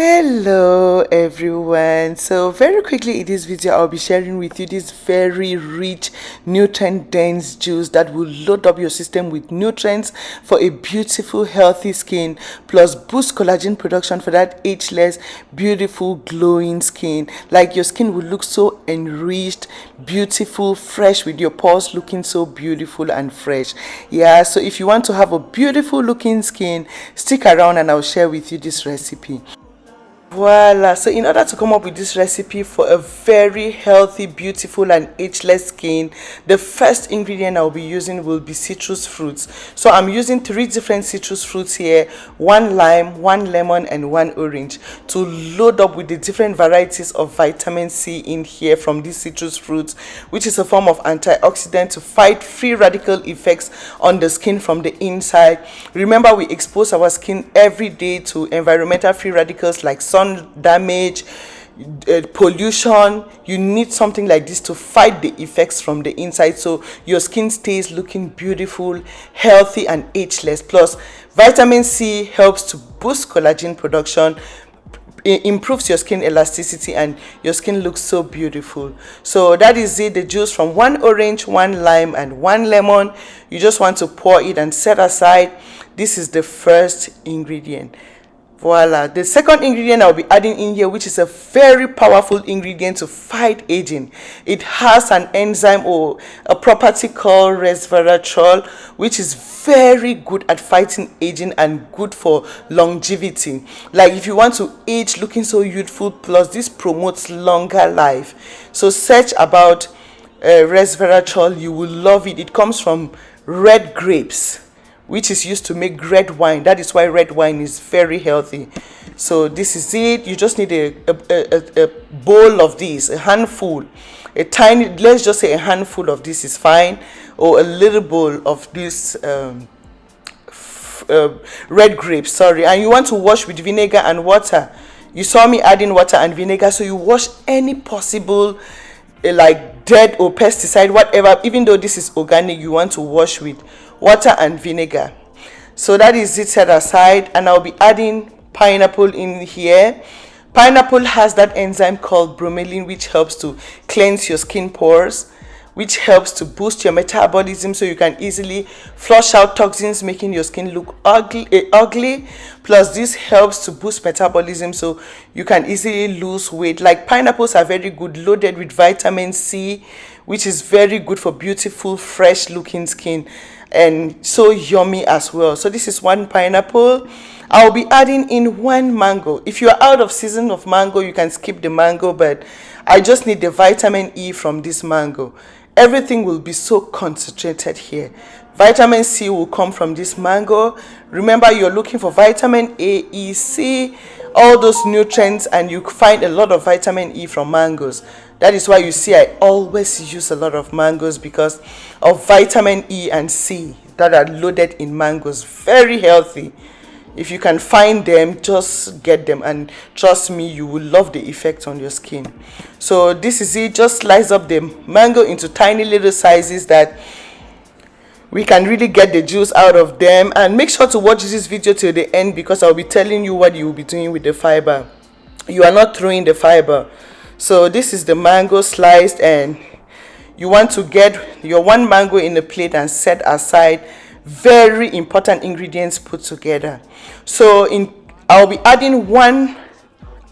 Hello everyone. So very quickly in this video I'll be sharing with you this very rich nutrient dense juice that will load up your system with nutrients for a beautiful healthy skin, plus boost collagen production for that ageless beautiful glowing skin. Like your skin will look so enriched, beautiful, fresh, with your pores looking so beautiful and fresh. Yeah, so if you want to have a beautiful looking skin, stick around and I'll share with you this recipe. Voila, so in order to come up with this recipe for a very healthy, beautiful and ageless skin, the first ingredient I'll be using will be citrus fruits. So I'm using 3 different citrus fruits here, 1 lime, 1 lemon and 1 orange, to load up with the different varieties of vitamin C in here from these citrus fruits, which is a form of antioxidant to fight free radical effects on the skin from the inside. Remember, we expose our skin every day to environmental free radicals like sun damage, pollution. You need something like this to fight the effects from the inside, so your skin stays looking beautiful, healthy and ageless. Plus vitamin C helps to boost collagen production, it improves your skin elasticity and your skin looks so beautiful. So that is it, the juice from 1 orange, 1 lime and 1 lemon. You just want to pour it and set aside. This is the first ingredient. Voila. The second ingredient I'll be adding in here, which is a very powerful ingredient to fight aging. It has an enzyme or a property called resveratrol, which is very good at fighting aging and good for longevity. Like if you want to age looking so youthful, plus this promotes longer life. So search about resveratrol, you will love it. It comes from red grapes, which is used to make red wine. That is why red wine is very healthy. So this is it. You just need a bowl of this, a handful, a tiny, let's just say a handful of this is fine, or a little bowl of this red grapes, sorry. And you want to wash with vinegar and water. You saw me adding water and vinegar, so you wash any possible like dead or pesticide, whatever. Even though this is organic, you want to wash with water and vinegar. So that is it set aside, and I'll be adding pineapple in here. Pineapple has that enzyme called bromelain, which helps to cleanse your skin pores, which helps to boost your metabolism so you can easily flush out toxins, making your skin look ugly. Plus this helps to boost metabolism so you can easily lose weight. Like pineapples are very good, loaded with vitamin C, which is very good for beautiful, fresh looking skin, and so yummy as well. So this is 1 pineapple. I'll be adding in 1 mango. If you are out of season of mango, you can skip the mango, but I just need the vitamin E from this mango. Everything will be so concentrated here. Vitamin C will come from this mango. Remember, you're looking for vitamin A, E, C, all those nutrients, and you find a lot of vitamin E from mangoes. That is why you see I always use a lot of mangoes, because of vitamin E and C that are loaded in mangoes. Very healthy. If you can find them, just get them, and trust me, you will love the effect on your skin. So this is it. Just slice up the mango into tiny little sizes that we can really get the juice out of them. And make sure to watch this video till the end, because I'll be telling you what you will be doing with the fiber. You are not throwing the fiber. So this is the mango sliced, and you want to get your 1 mango in a plate and set aside. Very important ingredients put together. So I'll be adding 1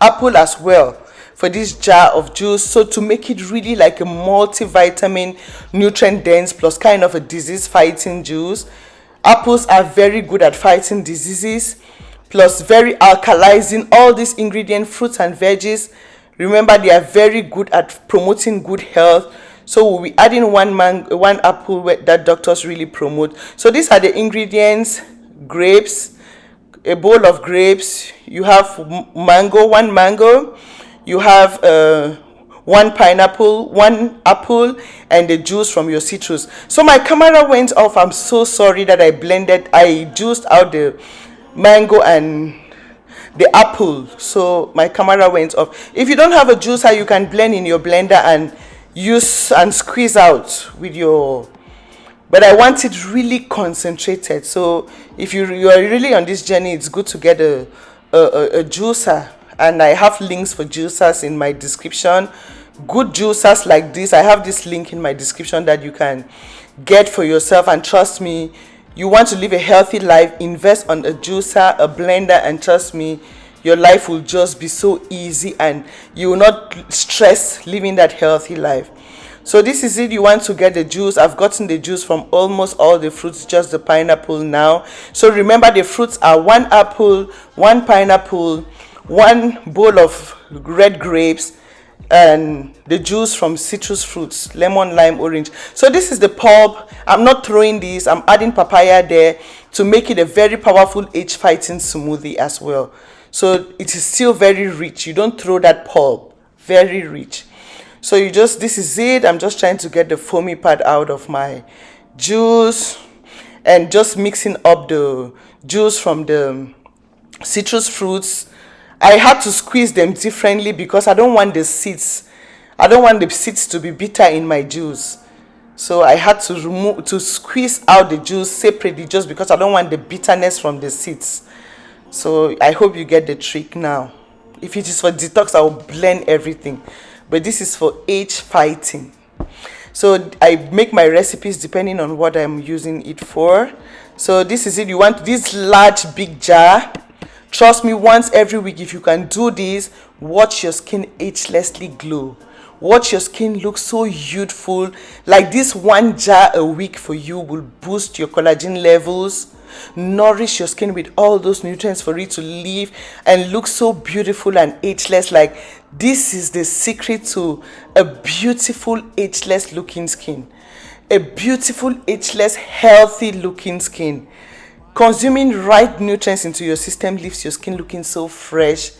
apple as well for this jar of juice, so to make it really like a multivitamin, nutrient dense, plus kind of a disease fighting juice. Apples are very good at fighting diseases, plus very alkalizing. All these ingredients, fruits and veggies, remember, they are very good at promoting good health. So we'll be adding 1 apple that doctors really promote. So these are the ingredients: grapes, a bowl of grapes. You have mango, 1 mango. You have 1 pineapple, 1 apple, and the juice from your citrus. So my camera went off. I'm so sorry that I juiced out the mango and the apple. So my camera went off. If you don't have a juicer, you can blend in your blender and use and squeeze out with your, but I want it really concentrated. So if you are really on this journey, it's good to get a juicer and I have links for juicers in my description. Good juicers like this, I have this link in my description that you can get for yourself. And trust me, you want to live a healthy life, invest on a juicer, a blender, and trust me, your life will just be so easy and you will not stress living that healthy life. So this is it. You want to get the juice. I've gotten the juice from almost all the fruits, just the pineapple now. So remember, the fruits are 1 apple, 1 pineapple, 1 bowl of red grapes, and the juice from citrus fruits, lemon, lime, orange. So this is the pulp. I'm not throwing this, I'm adding papaya there to make it a very powerful age fighting smoothie as well. So it is still very rich. You don't throw that pulp. Very rich. So you just, this is it. I'm just trying to get the foamy part out of my juice and just mixing up the juice from the citrus fruits. I had to squeeze them differently because I don't want the seeds. I don't want the seeds to be bitter in my juice. So I had to squeeze out the juice separately just because I don't want the bitterness from the seeds. So I hope you get the trick now. If it is for detox, I will blend everything. But this is for age fighting. So I make my recipes depending on what I'm using it for. So this is it. You want this large big jar. Trust me, once every week, if you can do this, watch your skin agelessly glow. Watch your skin look so youthful. Like this 1 jar a week for you will boost your collagen levels, nourish your skin with all those nutrients for it to live and look so beautiful and ageless. Like, this is the secret to a beautiful ageless looking skin, a beautiful ageless healthy looking skin. Consuming right nutrients into your system leaves your skin looking so fresh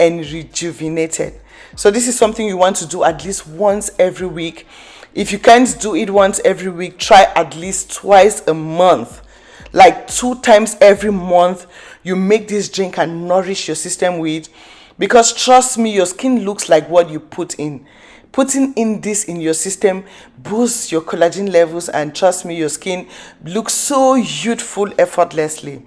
and rejuvenated. So this is something you want to do at least once every week. If you can't do it once every week, try at least twice a month. Like 2 times every month, you make this drink and nourish your system with. Because trust me, your skin looks like what you put in. Putting in this in your system boosts your collagen levels, and trust me, your skin looks so youthful effortlessly.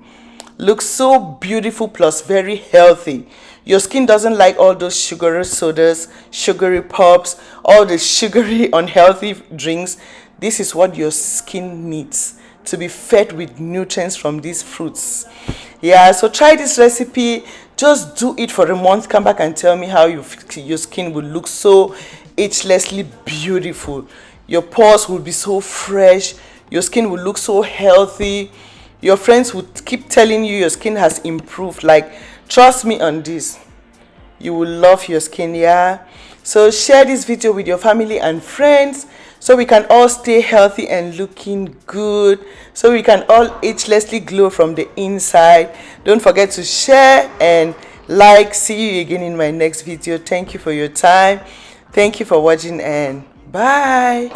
Looks so beautiful plus very healthy. Your skin doesn't like all those sugary sodas, sugary pops, all the sugary unhealthy drinks. This is what your skin needs, to be fed with nutrients from these fruits. Yeah, so try this recipe. Just do it for a month. Come back and tell me how your skin will look so agelessly beautiful. Your pores will be so fresh. Your skin will look so healthy. Your friends would keep telling you your skin has improved. Like, trust me on this. You will love your skin, yeah? So share this video with your family and friends so we can all stay healthy and looking good. So we can all agelessly glow from the inside. Don't forget to share and like. See you again in my next video. Thank you for your time. Thank you for watching, and bye.